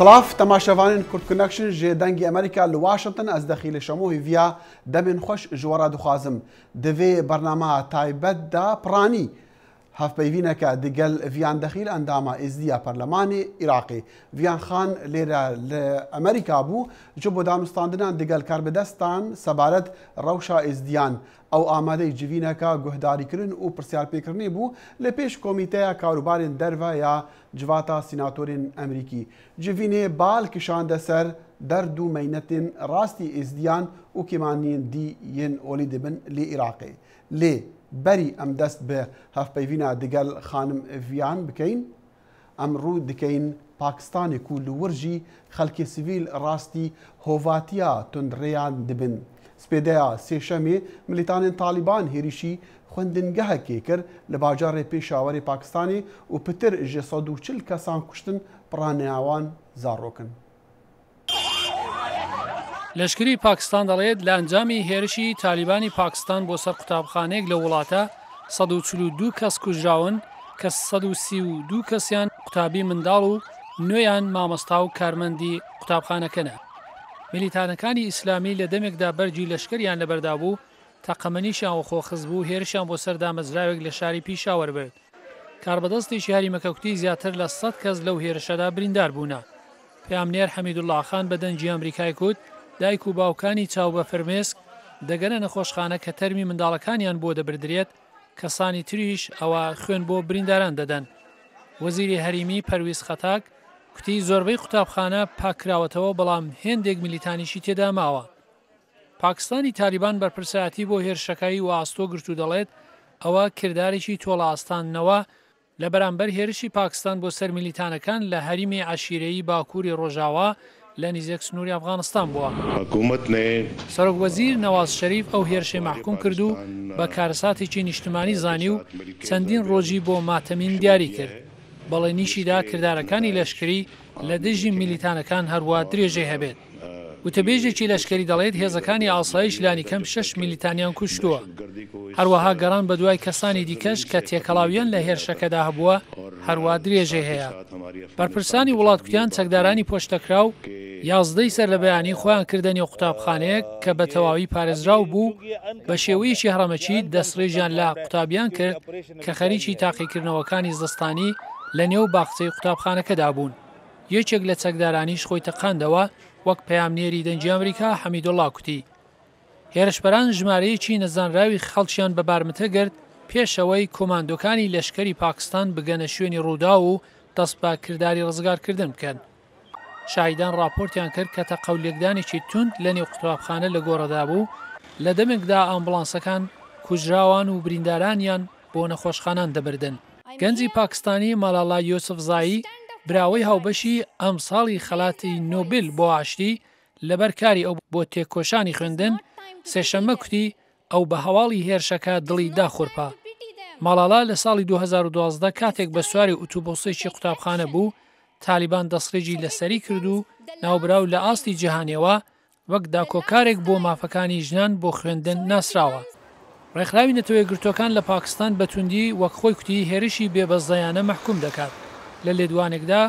سلاف تماشاوانین کورد کنکشن جه دنگی امریکا لواشنطن از دخیل شموی ویا دمن خوش جوارا دخوازم دوی برنامه تایبت دا پرانی هف پیوینک دگل ویان دخیل انداما ازدیا پرلمانی عراقی ویان خان لیرا لامریکا بو جبو دانستاندنان دگل کاربدستان سبارت روشا ازدیان او آماده جوینکا گهداری کرن و پرسیار پیکرنی بو لپیش کمیته کاروبارین دروا یا جواتا سیناتورین امریکی جوینه بال کشانده سر در دو مینتین راستی ازدیان و کمانین دی ین اولی دبن لی عراقی لی بری ام دست به هف پیوینا دگل خانم ویان بکین ام رو دکین پاکستانی کول ورجی خلک سیویل راستی هواتیا تندریان دبن سپیدیا سیشمی ملیتان طالبان هریشی خوندنگه کیکر لباجار پیشاور پاکستانی و پتر جسادو چل کسان کشتن پرانیاوان زاروکن لشکری پاکستان دەڵێت لە ئەنجامی هێرشی تالیبانی پاکستان بۆ سەر قوتابخانەیەک لە وڵاتە 142 کەس کوژراون کە 132 کەسیان قوتابی منداڵ و نوێیان مامۆستا و کارمەندی قوتابخانەکەنە. میلیتانەکانی ئیسلامی لە دەمێکدا بەرجی لەشکریان لەبەردا بوو تاقەمەنیشیان و خۆخز بوو هێرشیان بۆ سەر دامەزراوێک لە شاری پیشاوەر برد. کاربەدەستێکی هەریمەکەوتی زیاتر لە 100 کەس لەو هێرشەدا بریندار بوونە. پەیامنێر حەمیدوڵڵا خان بە دەنجی ئەمریکای کوت دایک و باوکانی چاو بە فرمێسک دەگەنە نەخۆشخانە کە تەرمی منداڵەکانیان بۆ دەبردرێت کەسانی تریش ئەوە خوێن بۆ برینداران دەدەن. وەزیری هەریمی پەرویز خەتاک کوتی زۆربەی قوتابخانە پاکراوەتەوە بەڵام هێندێک میلیتانیشی تێدا ماوە. پاکستانی تالیبان بەرپرسایەتی بۆ هێرشەکەی و ئاستۆ گرت و دەڵێت ئەوە کردارێکی تۆڵە ئاستانەوە لە بەرامبەر هێرشی پاکستان بۆ سەر میلیتانەکان لە هەریمی عەشیرەیی باکووری ڕۆژاوا لە نزیک سنووری ئەفغانستان بووە. سەرۆکوەزیر نەواز شەریف ئەو هێرشەی مەحکوم کرد و بە کارەساتێکی نیشتمانی زانی و چەندین ڕۆژی بۆ ماتەمین دیاری کرد. بەڵێنیشیدا کردارەکانی لەشکری لە دژی میلیتانەکان هەروە درێژەی هەبێت. وتەبێژێکی لەشکری دەڵێت هێزەکانی ئاسایش لانی کەم 6 میلیتانیان کوشتووە. هەروەها گەڕان بە دوای کەسانی دیکەش کە تێکەڵاویان لە هێرشەکەدا هەبووە هەروە درێژەی هەیە. بەرپرسانی وڵاتکوتیان چەکدارانی پۆشتەکراو 11 سەر لە بەیانی خۆیان کردنی قوتابخانەیەک کە بە تەواوی پارێزراو بوو بە شێوەیەکی هەڕەمەچی دەستڕێژیان لە قوتابیان کرد کە خەریکی تاقیکردنەوەکانی زستانی لە نێو باخچەی قوتابخانەکەدا بوون. یەکێک لە چەکدارانیش خۆی تەقاندەوە وەک پەیامنێری دەنجی ئەمریکا حەمیدوڵڵا کوتی. هێرشبەران ژمارەیەکی نەزانراوی خەڵکیان بە بارمتە گرت پێشەوەی کۆماندۆکانی لەشکری پاکستان بگەنە شوێنی ڕوودا و دەست بە کردداری ڕزگارکردن بکەن. شاهیدان راپۆرتیان کرد کە تەقەولێکدانێکی توند لە نێو قوتابخانە لە گۆڕەدا بوو لە دەمێکدا ئامبڵانسەکان کوژراوان و بریندارانیان بۆ نەخۆشخانان دەبردن. گەنجی پاکستانی مەلالا یۆسفزایی براوەی هاوبەشی ئەم ساڵی خەلاتی نۆبل بۆ ئاشتی لەبەر کاری ئەو بۆ تێکۆشانی خوێندن سێشەممە کوتی ئەو بە هەواڵی هێرشەکە دڵی داخۆرپا. مەلالا لە ساڵی 2012 کاتێک بە سواری ئۆتۆبۆسێکی قوتابخانە بوو تالیبان دەستڕێجی لەسەری کرد و ناوبراو لە ئاستی جیهانیەوە وەک داکۆکارێک بۆ مافەکانی ژنان بۆ خوێندن ناسراوە. ڕێکخراوی نەتەوەی گرتوەکان لە پاکستان بەتوندی وەک خۆی کوتی هێرشی بێبەزایانە مەحکوم دەکات. لە لێدوانێکدا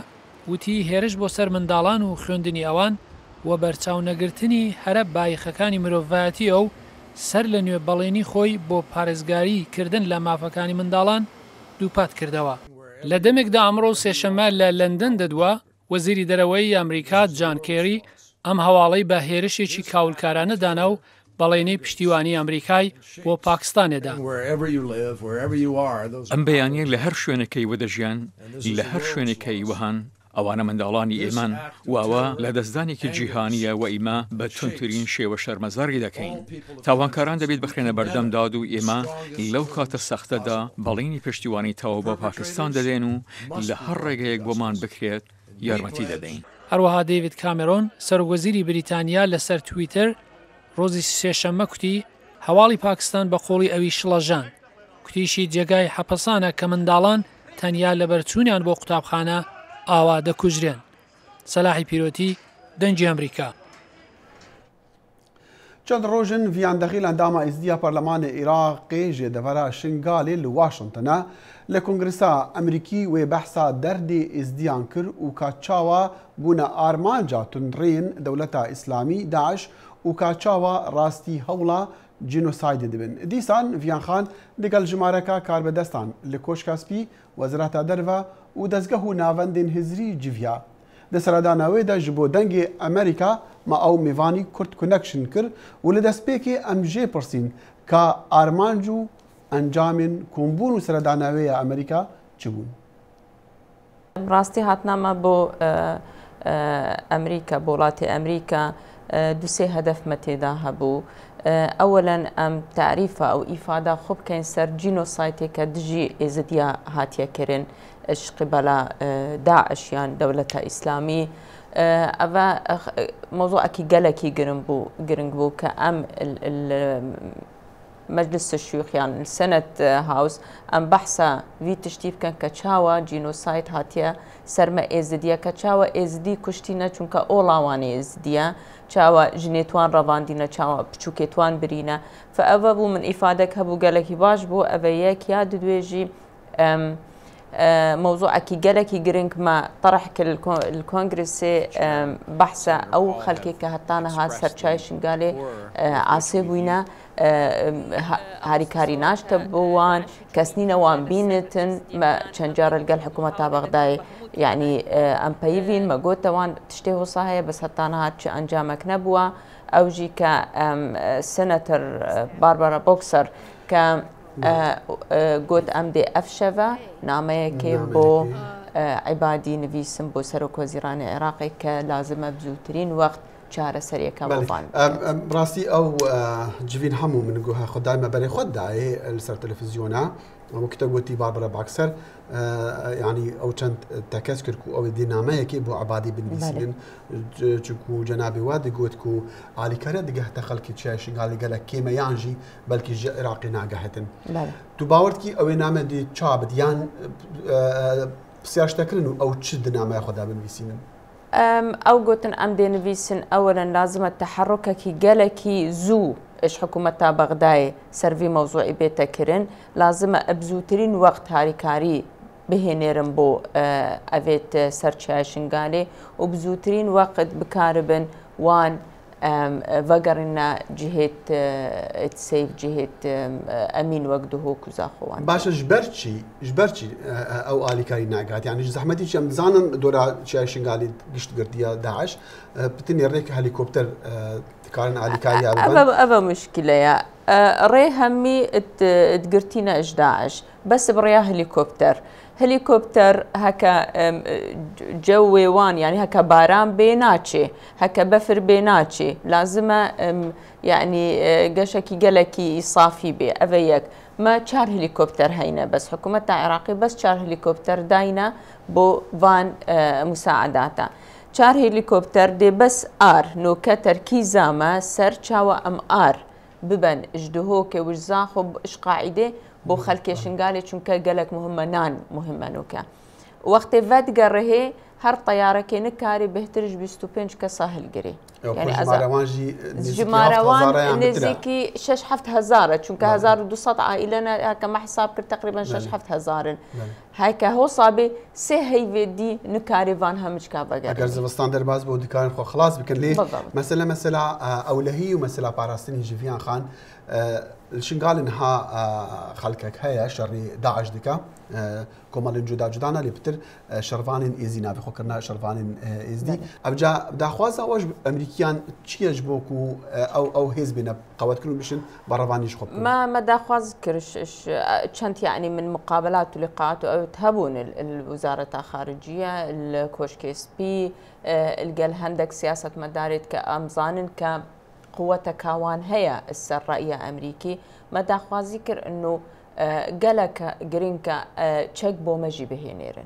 وتی هێرش بۆ سەر منداڵان و خوێندنی ئەوان و بەرچاو نەگرتنی هەرە بایخەکانی مرۆڤایەتی ئەو سەر لە نوێ بەڵێنی خۆی بۆ پارێزگاری کردن لە مافەکانی منداڵان دووپات کردەوە. لە دەمێکدا ئەمڕۆ سێشەممە لە لەندەن دەدووە وەزیری دەرەوەی ئەمریکا جان کێری ئەم هەواڵەی بە هێرشێکی کاولکارانە دانا و بەڵێنەی پشتیوانی ئەمریکای بۆ پاکستانێدا. ئەم بەیانیە لە هەر شوێنەکەی وەدەژیان لە هەر شوێنێکەی وەهان ئەوانە منداڵانی ئێمان واوە لە دەستدانێکی جیهانیە و ئیما بە تونترین شێوە شەرمەزاری دەکەین. تاوانکاران دەبێت بخرێنە بەردەم داد و ئێمە لەو کاتە سەختەدا بەڵێنی پشتیوانی تەواو بە پاکستان دەدەین و لە هەر ڕێگەیەک بۆمان بکرێت یارمەتی دەدەین. هەروەها دەیڤید کامێرۆن سەرۆکوەزیری بریتانیا لەسەر تویتر ڕۆزی سێشەممە کوتی هەواڵی پاکستان بە قۆڵی ئەوی شڵەژان کوتیشی جێگای حەپەسانە کە منداڵان تەنیا لە بەرچوونیان بۆ قوتابخانە ئاوا دەکوژرێن. سەلاحی پیرۆتی دەنجی ئەمریکا. چند روژن ویان دخیل اندام ازدیا پارلمان عراقی جه دورا شنگالی لواشنطن لکنگرسا امریکی و بحثا درد ازدیان کر و کاچاوا بونا آرمانجا تنرین دولتا اسلامی داعش و کاچاوا راستی هولا جنوساید دبن دیسان ویان خان دگل جمارکا کار بدستان لکوشکاسپی وزارت دروا و دزگهو ناوندین هزری جویا د سرداناوی د جبو دنگ امریکا ما او میوانی کرد کنکشن کر و لدسپیکی ام جی پرسین کا آرمانجو انجامن کومبون و سرداناوی امریکا چبون راستی هاتنامه بو امریکا بولات امریکا دو سه هدف متیدا هبو اولا ام تعريف او افاده خوب كان سر جينوسايتي كدجي ازديا هاتيا كرين اش قبل داعش يعني دولة اسلامي اوا موضوع كي قالكي جرنبو كام مجلس الشيوخ يعني السنة هاوس ام بحثا في تشتيف كان كتشاوا جينوسايت هاتيا سرما ازديا كتشاوا ازدي كشتينا چونكا اولاواني ازديا چاوا جنيتوان رواندينا چاوا بچوكيتوان برينا فأوا بو من إفادك هبو قالكي باش بو أبيك يا دودويجي موضوع كي قالكي جرينك ما طرح الكونغرس بحثا أو خلكي كهتانا هاد سرچايشن قالي عاصبوينا هاري ناش تبوان كسنين وان بينتن ما چنجار القل حكومة بغداد يعني ام بايفين ما قلت وان تشتهوا صحيح بس هتانا هاد انجامك نبوا او جي ك سنتر باربرا بوكسر ك قلت ام دي افشفا نامه كيبو عبادي نفيسم بو سروك وزيران عراقي كلازم بزوترين وقت شهر سريع كمان راسي او جيفين حمو من جوها خداي ما بري خداي السر تلفزيونا وكتب قلتي باربرا باكسر يعني او كانت تكسكر كو او ديناميه كي بو عبادي بالنسبه تشكو جنابي وادي قلتكو علي كره دغه تخلكي تشاشي قال لك كيما يانجي بلكي عراقي ناقهتن تو باورتكي او نامه دي تشاب ديان سياش تكرن او تشد نامه خدا بالنسبه او قلتن ام دي نفيسن اولا لازم التحرك كي قالكي زو ايش حكومة بغداد سرفي موضوع بيتا كرن لازم ابزوترين وقت هاريكاري بهنيرن بو افيت سرچاشن قالي وبزوترين وقت بكاربن وان وقرنا جهة تسيف جهة امين وقته كزاخوان باش جبرتشي او الي كاري ناقات يعني زحمتي شي مزانن دورا شاشن قالي قشت قرديه داعش بتني ريك هليكوبتر كارن الي كاري ابا مشكله يا ري همي تقرتينا اش داعش بس بريا هليكوبتر هكا جوي وان يعني هكا باران بيناتشي هكا بفر بيناتشي لازم يعني قشكي قلكي يصافي بي افيك ما شار هليكوبتر هينا بس حكومة عراقي بس شار هليكوبتر داينا بو فان مساعداتا شار هليكوبتر دي بس نو كتركيزا ما سر شاوا ام ببن اجدهوك وجزاخب اش قاعده بو خلكي شنقالي چونكا قالك مهمة نوكا وقت فات قره هر طيارة كي نكاري بهترج بستوبينج كساهل قري يعني جماروان جماروان نزيكي 6,000 چونكا 1,200 عائلنا كما حساب كر تقريبا 6,000 هيك هو صابي سي هي دي نكاري فان همش كابا اگر زبستان در باز بودي كان خو خلاص بكن ليه مثلا اولهي ومثلا باراستني جيفيان خان الشنقال انها خلكك هيا شري داعش دكا كومال جدانا اللي بتر شرفان ايزينا بخو كرنا شرفان ايزدي ابجا بدا خوازا واش امريكان تشي يجبوكو او حزبنا قوات كلهم بشن برافانيش خب ما دا خواز كرش كانت يعني من مقابلات ولقاءات او تهبون الوزاره الخارجيه الكوشك اس بي القال هندك سياسه مداريت كامزان ك قوة كاوان هي السرائية أمريكي ما داخوا ذكر إنه قالك جرينكا تشيك بو مجي بهنيرن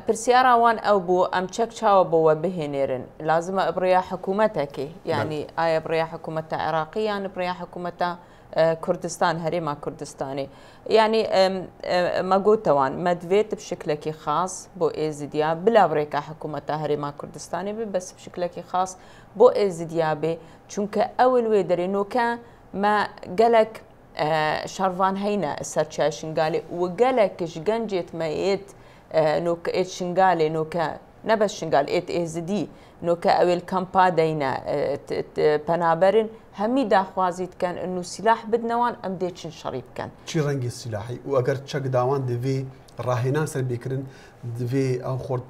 برسيارة وان أو بو أم تشيك شاو بو بهنيرن لازم أبريا حكومتك يعني آية بريا حكومة عراقية يعني بريا حكومة كردستان هريما كردستاني يعني ما قلت وان مدفيت بشكلك خاص بو إيزيديا بلا بريكا حكومة هريما كردستاني بس بشكلك خاص بۆ ئێزدیابێ چونکە ئەو لێ دەرێنۆکە ما گەلک شەڕوان هەینە سەر چای شنگالێ و گەلێکش گەنجێت مەیت نۆکە ئێت شنگالێ نۆکە نەبەس شنگال ئێت ئێزدی نۆکە ئەوێل کەمپا دەینە پەنابەرن هەمی داخوازیت کەن و سیلاح بدنەوان ئەم دێچن شەڕی بکەن چی ڕەنگی سیلاحی و ئەگەر چەک داوان دەوێ ڕاهێنان سەر بێکردن دەوێ ئەو خۆرد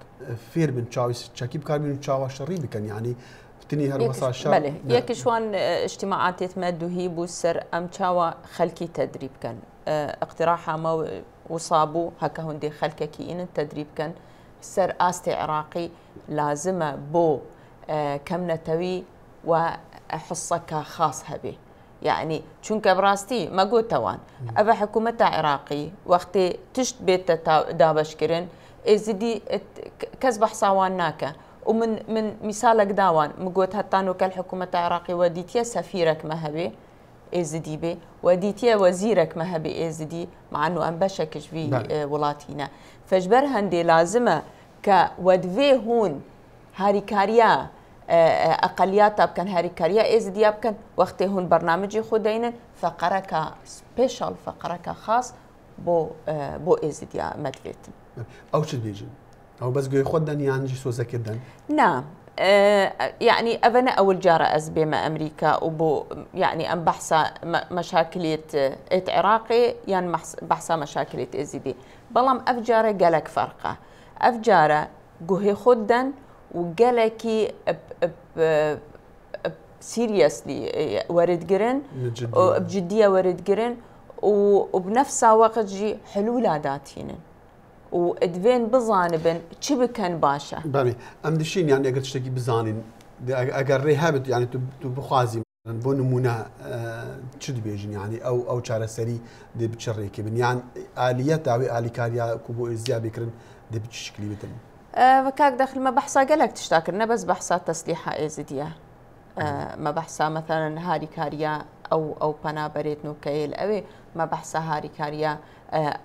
فێر بن چاوی چەکی بکاربین و چاوە شەڕی بکەن یعنی بتنی هەروەسا شەڕ یەکیشوان اجتماعاتێتمە دووهی بوو سەر ئەم چاوە خەلکی تەدریب بکەن اقتراحامە وصابوو هەکە هەندێک خەلکێکی ئینن تەدریب بکەن سەر ئاستی عێراقی لازمە بۆ کەم نەتەوی و حسەکە خاص هەبێ يعني چونکە بڕاستی مەگوتەوان ئەوە حکوومەتە عێراقی وەختێ تشت بێتە دابەشکردن ئێزدی کەس بەحساوان ناکە و من میسالێک داوان مگوت هەتانۆکە الحکوومەتە عێراقی وە دیتیە سەفیرێکمە هەبێ ئێزدی بێ و دیتیە وەزیرێکمە هەبێ ئێزدی معنو ئەم بەشێکشوی وڵاتینە فەجبەر هەندێ لازمە کە وەدوێ هون هاریکاریە ئەقلیاتە بکەن هاریکاریە ئێزدیا بکەن وەختێ هون بەرنامجی خوددەینن فەقەرەکە سپێشال فەقەرەکە خاص بۆ ئێزدیا مەدوێتن ئەو چ بێژن ئەو بەس گوێی خۆت دەن یانجی سۆزەکردن نا يعني أبنا أول جارة أزبيمة أمريكا وبو يعني أم بحثا مشاكلية عراقي يعني بحثا مشاكلية إزيدي بلام أفجارة قالك فرقة أفجارة جوهي خدن وقالكي سيريسلي ورد جرن بجدية ورد جرن وبنفس الوقت جي حلول داتين وادفين بزانبن چی بکن باشه بله ام دشین یعنی اگر تشتکی بزانین اگر ریهابت یعنی تو بخوازی بۆ نمونە چ دەبێژین یعنی ئەو چارەسەری دێ بچڕێکبن یان ئالیەت داوێ ئالیکاریا کو بۆ ئێزیا بکردن دێ بچشکلی بتن وكاك داخل ما بحثا قالك تشتاكرنا بس بحثا تسليح إيزيديا ما بحثا مثلا هاري كاريا أو بنابريت نوكيل أوي ما بحثا هاري كاريا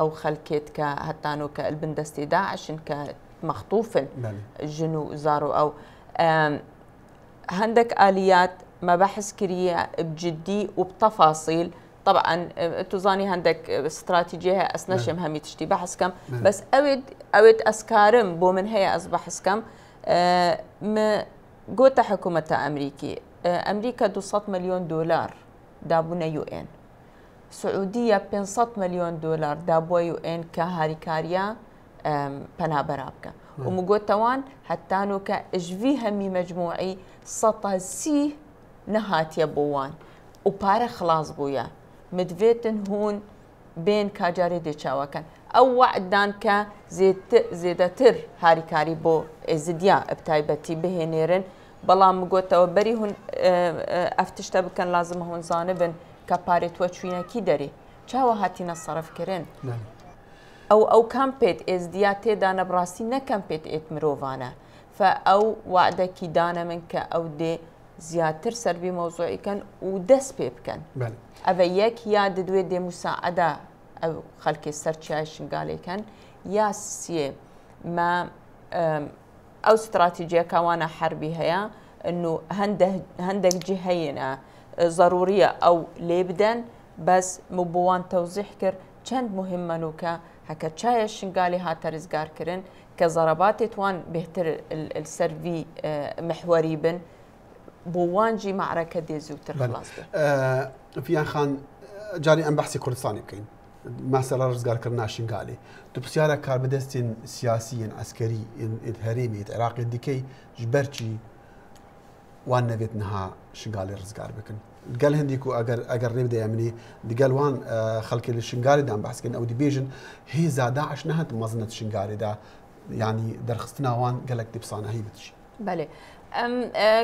أو خلكيت كهتانو كالبندستي داعش كمخطوف جنو زارو أو عندك آليات ما بحث كريه بجدي وبتفاصيل طبعا تظاني عندك استراتيجيه اسنشم همي تشتي بحث كم بس اود اسكارم بو من هي اصبح كم ما قوت حكومه امريكي امريكا 200 مليون دولار دابونا يو ان سعوديه 500 مليون دولار دابو يو ان كهاريكاريا بنابرابكا ومقوتوان حتى نوكا اجفي همي مجموعي سطا سي نهات يبوان وبارا خلاص بويا مدفيتن هون بين كاجاري دي شاوكان او وعدان كا زيدتر هاريكاري بو ازديا بتايبتي بهنيرن بلا مقوتا وبري هون افتشتا بكن لازم هون زانبن كباري توچوينا كي داري چاوا هاتينا صرف كرن او كامبيت ازديا تيدانا براسي نا كامبيت ات مروفانا فأو وعدك دانا منك أو دي زيادة سربي موضوعي كان ودس بيب كان أبيك يا دوي دي مساعدة أو خلك السرچاي شنقالي كان يا سي ما أو استراتيجية كوانا حربي هيا إنه هندك جهينا ضرورية أو ليبدن بس مبوان توضيح كر چند مهمة نوكا هكا چاي شنقالي هاتا رزقار كرن كضربات توان بهتر السرفي محوري بن بوانجي معركة دي زوتر خلاص في خان جاري ام بحثي كردستاني بكين مثلا رزقار كرنا شنقالي تو بسيارة كاربدستين سياسيا عسكري هريمي عراقي ديكي جبرتشي وان نبيت نها شنقالي رزقار بكن قال هنديكو اگر ريبدا يمني دي قال وان خلق الشنقالي دا ام بحث كن او دي بيجن هي زادا عش نهت مزنة شنقالي دا يعني درخستنا وان قالك دي بصانه هي بتشي بله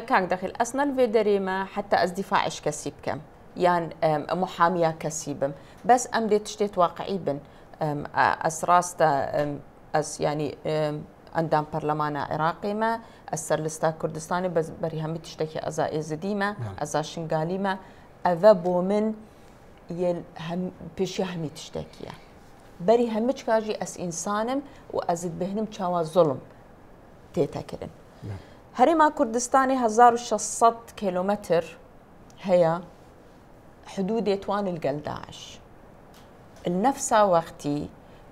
كان داخل اصلا الفيدري ما حتى ازدفاعش كسيب كم يعني محاميه كسيبم بس ام دي تشتيت واقعي بن اسراستا يعني عندهم برلمان عراقي ما السرلستا كردستاني بس بري هم تشتكي ازا ازديما ازا شنقاليما اذبو من يل هم بيشي هم تشتكي بري همش كاجي اس انسانم وازد بهنم تشاوا ظلم تيتا كرن هەرێما کوردستانی 1600 کیلومتر هەیە حدودێتوان لەگەڵ داعش النفسا وەختی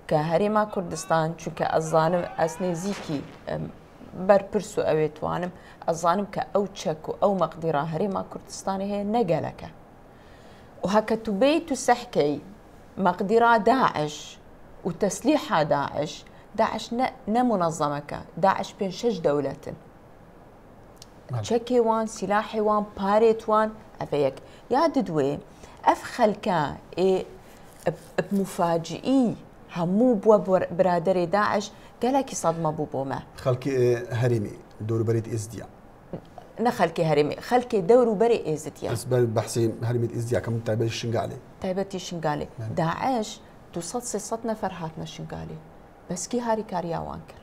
کە هەرێما کوردستان چونکە ئەزانم ئەس نێزیکی بەرپرس و ئەوێتوانم ئەزانم کە ئەو چەک و ئەو مەقدیرا هەرێما کوردستانی هەیە نەگەلەکە و هەکە تو بێیت و سەحکەی مەقدیرا داعش و تەسلیحا داعش نەمونەظەمەکە داعش 5-6 دەولەتن چەکێ وان سیلاحی وان پارێت وان ئەفەیەک یاد دوێ ئەف خەلکە مفاجئی هەموو بووە برادەرێ داعش گەلێکی سەدمە بوو بۆمە خەڵکی هەرێمی دەوروبەریت ئێزدیا نە خەلکی هەرێمی خەلکی دەوروبەری ئێزدیا بەحسی هەرێمیت ئێزدیا کەم تایبەتی شنگالێ داعش 200-300 نەفەر هاتنە شنگالێ بەسکی هاریکاریاوان کرد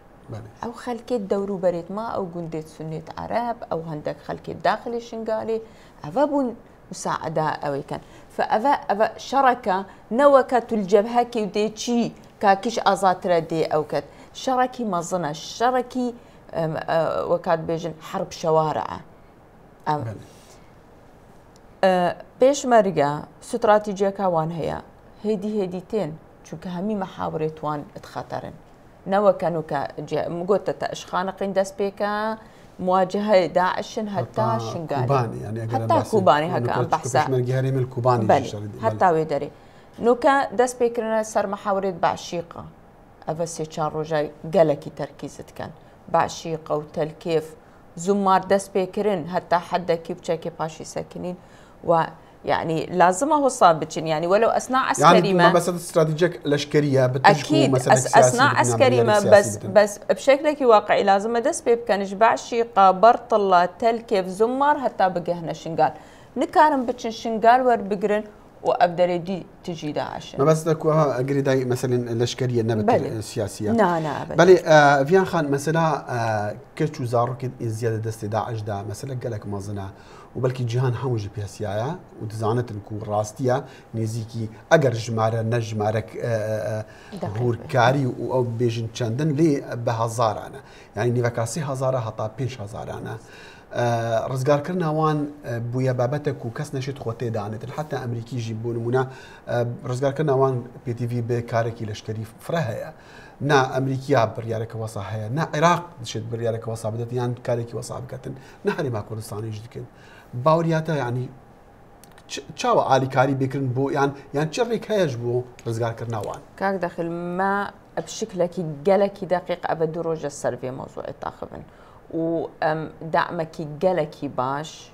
ئەو خەلکێت دەوروبەرێت ما ئەو گوندێت سنێت عەرەب ئەو هەندێک خەلکێت داخلی شنگالێ ئەوە بوون مساعدا ئەوەیکەن فأوە شەڕەکە نەوەکە تولجەبهەکی و دێچی کاکیش ئازاترە دێ ئەوکەت شەڕێکی مەزنە شەڕێکی وەکات بێژن حرب شەوارعە پێشمەرگە ستراتیجیەکە وان هەیە هێدی تێن چونکە هەمی مەحاورێتوان خەتەرن نەوەکەن و کە گوتە تا ئەشخانەقین دەست پێکە مواجهة داعش حتى شنغالي حتى كوباني هكا ام بحثا حتى ويدري نوكا داس بيكرنا سر محاورة بعشيقة افسي تشان رجاي قالكي تركيزت كان بعشيقة وتلكيف زمار داس بيكرن حتى حدا كيف تشاكي باشي ساكنين ويعني لازم هو صابتشن يعني ولو اثناء عسكري ما بس استراتيجيك لشكريه اكيد اثناء عسكري ما بس بشكل واقعي لازم دس بيب كان جبع شيقه برطله تلكيف زمر حتى بقى هنا شنقال نكارم بتشن شنقال ور بقرن وابدري دي تجي داعش ما بس دك اقري داي مثلا لشكريه نبت السياسيه لا بلي فيان خان مثلا كيتشو زارك زياده دست داعش دا مثلا قالك مازنا وبلكي جهان حوج بيسيايا ودزانت نكون راستيا نزيكي اگر جماره نجمارك هوركاري او بيجن چندن لي بهزار انا يعني نيفكاسي هزاره حتى 5000 انا رزگار کرنا وان بویا بابتك وكاس نشيت خوتي دانت حتى امريكي يجيبون منا رزگار کرنا وان بي تي في بكاركي لشكري فرهيا نا امريكا بريارك وصاحيا نا عراق شد بريارك وصا بدت يعني كاركي وصا بكتن نحري ما كردستان يجدكن باورياتا يعني تشاو عالي كاري بكرن بو يعني تشريك هيج بو رزگار کرنا وان كاك داخل ما بشكلك جلكي دقيق ابد روج السيرفي موضوع التاخبن ودعمك جلكي باش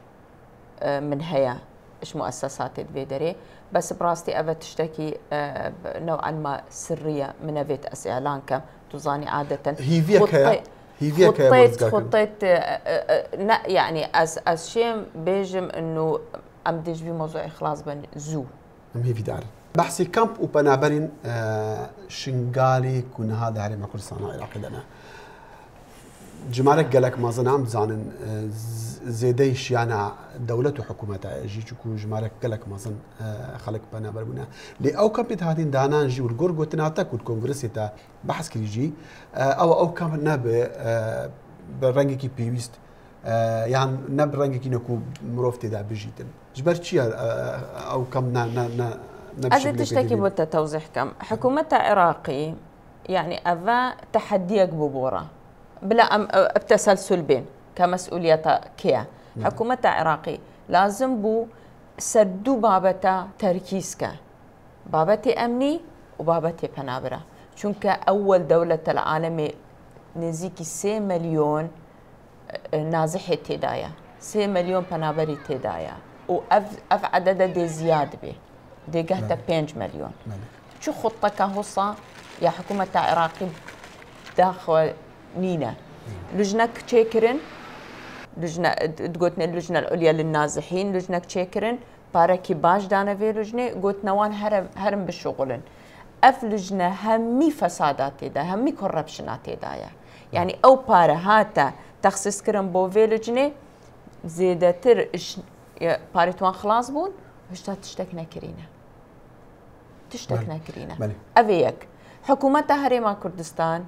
من هيا ايش مؤسسات الفيدري بس براستي ابى تشتكي نوعا ما سريه من افيت اسئلانك تظاني عاده هي فيك خطيت يعني از شيم بيجم انه ام ديج في موضوع خلاص بن زو هي في دار بحثي كامب وبنابرين شنغالي كون هذا على ما كردستان العراق لنا جمالك قالك ما زنام زانن زيديش يعني دولة وحكومتها يجيكو جمالك قالك ما زن خلق بنابر بنا لي او كامبيت هادين دانان جي والغور غوتناتك والكونغرسيتا بحث كريجي او كامب ناب برنجكي بيويست يعني ناب رنجكي نكو مروفتي دا بجيتن جبرتشي او كم نا أجل تشتكي بوتا توضيح كم حكومة عراقي يعني أفا تحديك ببورة بلا بتسلسل بين كمسؤولية كيا حكومة عراقي لازم بو سردو بابتا تركيزك بابتي أمني وبابتي بنابرة چونك أول دولة العالم نزيكي 3 مليون نازحي تدايا 3 مليون بنابري تدايا وأف عدد دي زياد بي دي قهتا 5 مليون شو خطك هوصا يا حكومة عراقي داخل نينا لجنة تشيكرن لجنة تقولنا اللجنة العليا للنازحين لجنة تشيكرن باركي باش دانا في لجنة قلت نوان هرم بالشغلن اف لجنة همي فسادات دا همي كوربشنات دايا يعني او بارا هاتا تخصيص كرن بو في لجنة زيادتر باريتوان خلاص بون هشتا تشتكنا كرينا افيك حكومة هريما كردستان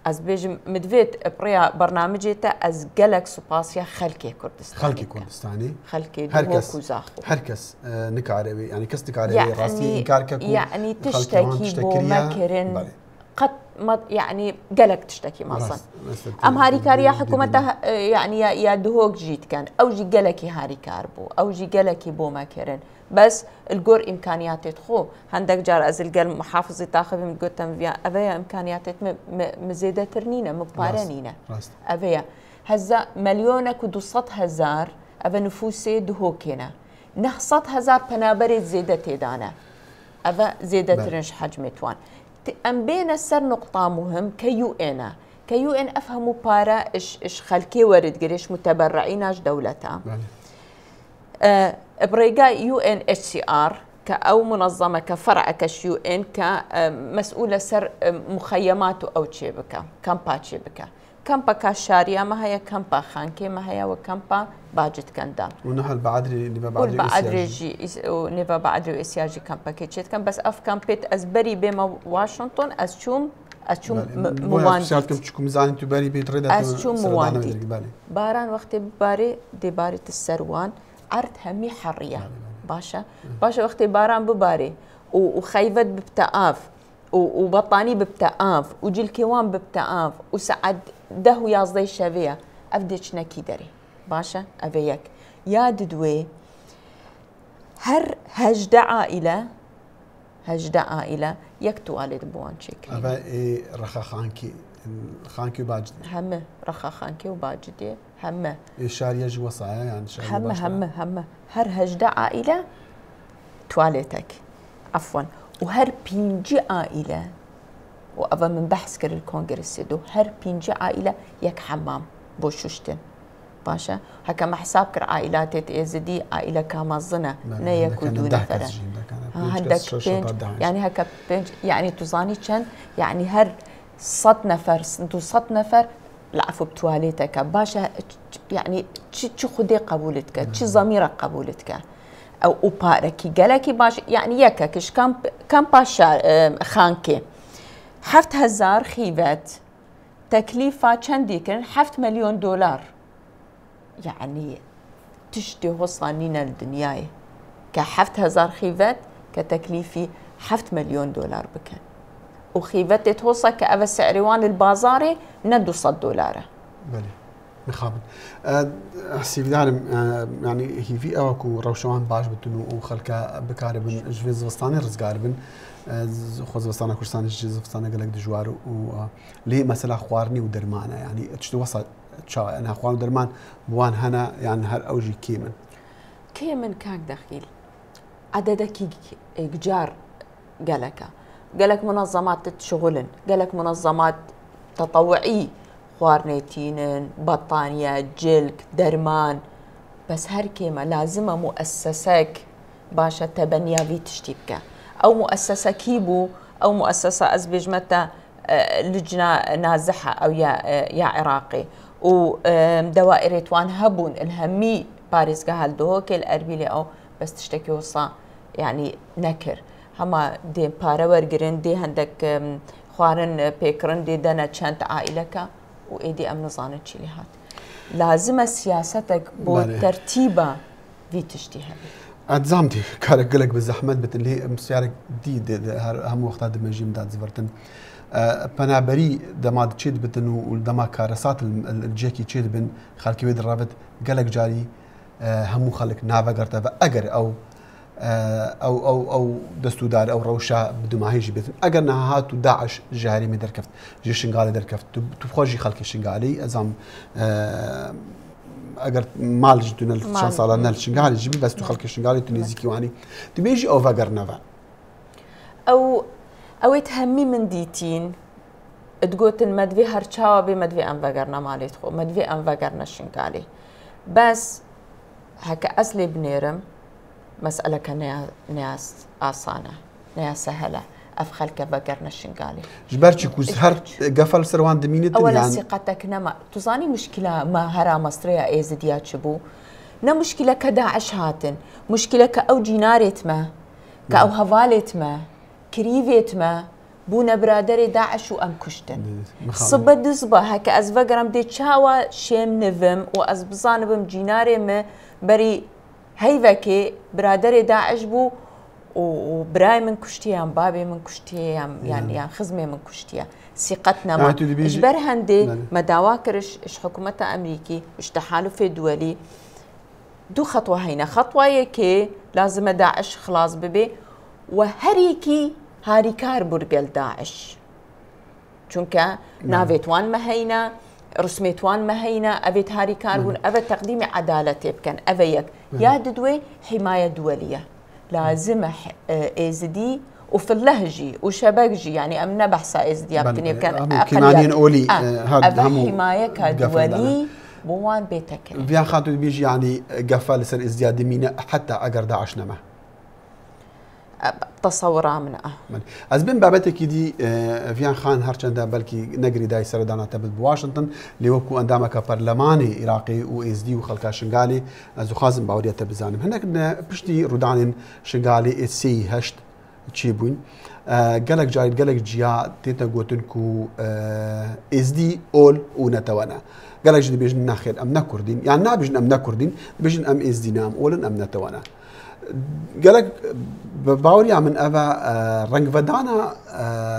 از بيجم مدفيت بريا برنامجي تا از جالك سوباسيا خلكي كردستاني خلكي كردستاني خلكي هركس وزاخو هركس نكاربي يعني كس نكاربي يعني راسي إنكاركك يعني تشتكي بو مكرن قد ما يعني جالك تشتكي مصلا ام هاري كاريا حكومتها يعني يا دهوك جيت كان او جي جالكي هاري كاربو او جي جالكي بو مكرن بس الجور امكانيات تخو عندك جار از الجل محافظه تاخذ من قلت فيا افيا امكانيات مزيده ترنينا مقارنينا افيا هزا مليونك ودوصت هزار افا نفوسي دهوكينا نحصت هزار بنابرت زيده تيدانا افا زيده ترنش حجمتوان ام بين السر نقطه مهم كيو ان افهموا بارا اش خلكي ورد قريش متبرعيناش دولتها بريقا UNHCR كأو منظمة كفرع كش UN كمسؤولة سر مخيمات أو تشيبكا كامبا تشيبكا كامبا كاشاريا ما هي كامبا خانكي ما هي وكامبا باجت كندا ونحن بعدري نبا بعدري إسياجي كامبا كيتشيت كان بس أف كامبيت أزبري بما واشنطن أشوم مواندي أشوم مواندي باران وقت بباري دي باري السروان عرض همي حرية باشا وقت باران بباري وخيفت ببتقاف وبطاني ببتقاف وجيل كيوان ببتقاف وسعد دهو يازدي شافية أفديش نكي داري باشا أفيك يا ددوي هر هجدة عائلة يكتو والد بوان شكل أبا إيه رخا خانكي وباجدي همه رخا خانكي وباجدي همه الشارية جوا صايا يعني همه هر هجدة عائلة تواليتك عفوا وهر بينجي عائلة وأبا من بحث كر الكونغرس دو هر بينجي عائلة يك حمام بوشوشتن باشا هكا ما حساب كر عائلات تيزدي عائلة كامازنة نيك ودون فرا عندك يعني هكا بينج يعني تزاني كان يعني هر 100 نفر 100 نفر العفو بتواليتك باشا يعني شو خدي قبولتك شو ضميرك قبولتك او وباركي قالكي باش يعني يككش كم باشا خانكي 7000 خيبات تكليفها كندي كان 7 مليون دولار يعني تشتي وصانينا الدنيا ك 7000 خيبات كتكليفي 7 مليون دولار بكن وخيفتي توصل كأبا سعريوان البازاري ندو $100 بله مخابن حسي بدارم يعني هي في اوكو روشوان باش بتنو وخلكا بكاربن جوي زوستاني رزقاربن خو زوستانا كورسان جوستانا قالك دجوار ولي مثلا خوارني ودرمانه يعني تشتو وصل تشا انا خوان ودرمان بوان هنا يعني هر اوجي كيمن كاك دخيل عددك اجار قالك منظمات تشغلن قالك منظمات تطوعية خوارنيتين بطانية جلك درمان بس هر كيما لازمة مؤسسك باشا تبنيا في تشتيبك أو مؤسسة كيبو أو مؤسسة أزبج متى لجنة نازحة أو يا عراقي ودوائر توان هبون الهمي باريس قهال دوهوك الأربيلي أو بس تشتكي وصا يعني نكر هما دي بارور جرين دي عندك خوارن بيكرن دي دنا كانت عائلك وايدي ام نظانه هات لازم سياستك بو ترتيبه في تشتيها اتزامتي كارك قلق بالزحمه بتلي مسيارك دي هم وقت هذا مجيم دات زفرتن بنابري دماد تشيد بتنو ودما كارسات الجيكي تشيد بن خالكي ويد الرابط قلق جاري همو خلق نافا قرتها اجر او دستودار او روشا بدو ما هيجي بيتن اگر نهات داعش جاري مي دركفت جي شنغالي دركفت تبخوجي خلق شنغالي ازام اگر مال جدنا الشان صار لنا الشنغالي جيبي بس تو خلق شنغالي تونيزيكي واني تبيجي او فاجر نافا او تهمي من ديتين تقولت المدفي هرشاوا بمدفي ان فاجرنا مالي تخو مدفي ان فاجرنا الشنغالي بس هكا اصلي بنيرم مسألة كان ناس آسانة ناس سهلة أفخل كبقرنا الشنغالي جبرتي كوز هر قفل سروان دمينت أولا يعني ثقتك نما تظاني مشكلة ما هرا مصرية أيزديات شبو نا مشكلة كداعش هاتن مشكلة كأو جيناريت ما كأو هفاليت ما كريفيت ما بونا برادري داعش وام كشتن صبا دزبا هكا از فقرم دي تشاوا شيم نفم واز بزانبم جيناري ما بري هيفكي برادري داعش بو وبراي من كشتيا بابي من كشتيا يعني خزمي من كشتيا ثقتنا ما اجبر هندي مداواكرش اش حكومة امريكي اش تحالف دولي دو خطوة هينا خطوة يكي لازم داعش خلاص ببي وهريكي هاري كار برقل داعش چونك نافيتوان مهينا رسميتوان مهينا أبيت هاري كار بون أبيت تقديم عدالة بكن أبيك يا ددوي حماية دولية لازم إزدي وفي اللهجي وشبكجي يعني أمنا بحثا إزدي أبتني كان أقل أولي أبا حماية كدولي بوان بيتك فيان خاطر بيجي يعني قفل سر ازدياد مينا حتى اگر داعش نما تصورا من از بين بابتك دي فيان خان هرچنده بلكي نگري داي سردانا تبل بواشنطن لوكو اندامك برلماني عراقي و اس دي وخلكا شنغالي از خازم باوريه تبزانم هناك بشتي رودان شنغالي سي هشت تشيبون قالك جاي قالك جيا تيتا غوتنكو اس دي اول ونتوانا قالك جدي بيجن ناخذ ام نكردين يعني نابجن ام نكردين بيجن ام اس دي نام اولن ام نتوانا قالك باوريا من افا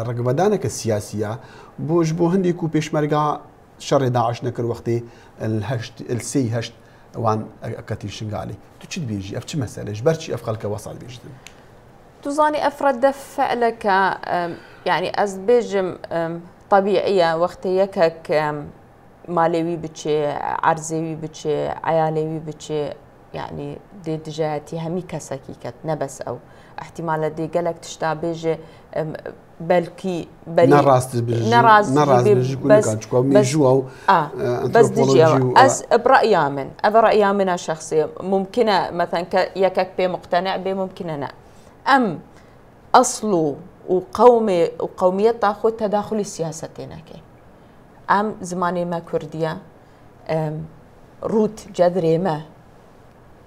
رنگ ودانا كسياسيه بوج بو هندي كو بيشمرقا شر داعش نكر وقتي الهشت السي هشت وان كتير شنغالي تو بيجي اف مساله جبرتشي اف خلك وصل بيجن تظاني افرد فعلك يعني از بيجم طبيعيه وقتي يكك مالوي بتشي عرزوي بتشي عيالوي بتشي يعني دي دجاتي همي كسكيكت نبس او احتمال دي قالك تشتابيج بلكي بلي نراس بس بس ديجي از برأيي من شخصية ممكنة مثلا يكك بي مقتنع بي ممكنة لا ام اصله وقومية تاخذ تداخل السياستين هكي ام زماني ما كردية روت جذري ما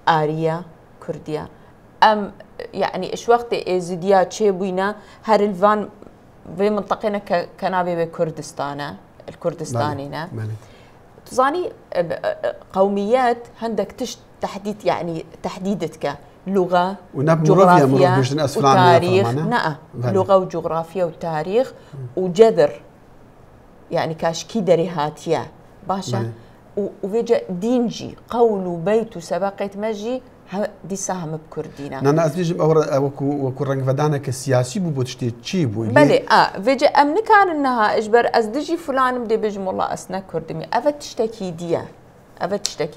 آريا كردية ام يعني ايش وقت ازديا تشيبوينا هر الفان في منطقنا كنابي بكردستانا الكردستانينا تظاني قوميات عندك تحديد يعني تحديدتك لغة وجغرافيا وتاريخ نعم لغة وجغرافيا وتاريخ وجذر يعني كاشكي دريهاتيا باشا وفيجا دينجي قول وبيت وسباقة مجي دي سهم بكردينا انا ازيج وكو رنگ ودانا كسياسي بو بوتشتي تشي بو بلي فيجا امن كان انها اجبر ازدجي فلان بدي بيجم والله اسنا كردمي افت تشتكي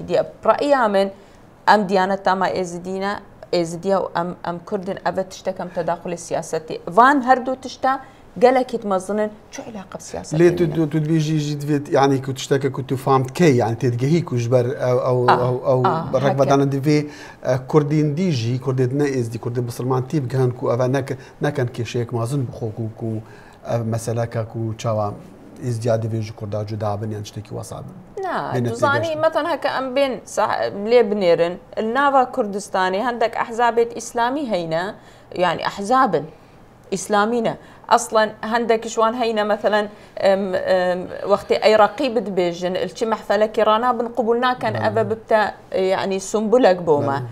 ديا برايي من ام ديانه تاما ازديا وام كردن افت تشتكي ام تداخل السياسي فان هردو تشتا قالك يتمظنن شو علاقه بالسياسه ليه تبيجي جديد يعني كنت تشتكي كنت فهمت كي يعني تدقهيك وجبر او ركبه دانا دي في كردين ديجي كردين نايز دي كردين بسلمان تيب كان كو افا نكن كي شيك مازن بخوكو كو مثلا كو تشاوا ازدياد فيج كردا جدا بن يعني تشتكي وصاب لا تزاني مثلا هكا ام بين ليه بنيرن النافا كردستاني عندك احزاب اسلامي هينا يعني احزاب اسلامينا اصلا عندك شوان هينا مثلا وقت اي رقيب دبيجن الشي محفله كيرانا بنقبلنا كان ابا ببتا يعني سنبلك بوما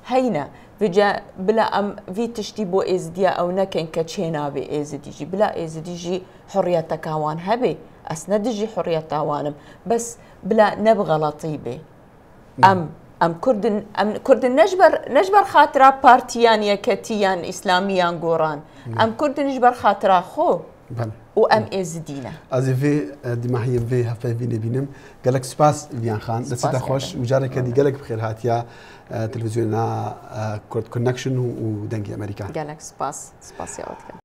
هينا فيجا بلا ام في تشتي بو ازديا او نكن كتشينا بي ازديجي بلا ازديجي حريه تكاوان هبي اسندجي حريه تاوانم بس بلا نبغى لطيبه ام كردن نجبر خاطره بارتيان يكتيان اسلاميان غوران ام كردن نجبر خاطره خو وام ازدينا ازي في ديما هي في هفا فيني بينم قالك سباس فيان خان لسه خوش وجارك دي قالك بخير هاتيا تلفزيوننا كورد كونكشن ودنجي امريكا قالك سباس يا ودك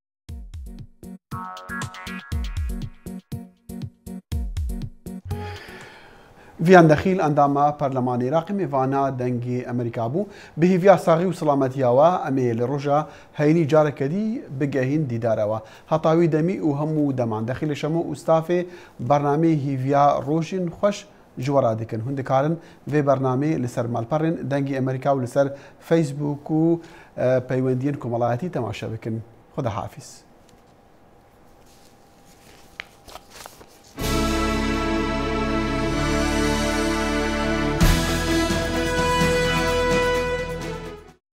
فيان دخيل انداما برلمان عراقي ميفانا دنجي امريكا بو بهيفيا صاغي وسلامتياوا امي لروجا هيني جاركدي بجاهين ديداروا هطاوي دمي وهمو دمان دخيل شمو استافي برنامج هيفيا روجين خوش جوارا دكن هندكارن في برنامج لسر مالبرن دنجي امريكا ولسر فيسبوك و بيوندين كمالاتي تماشا بكن خدا حافظ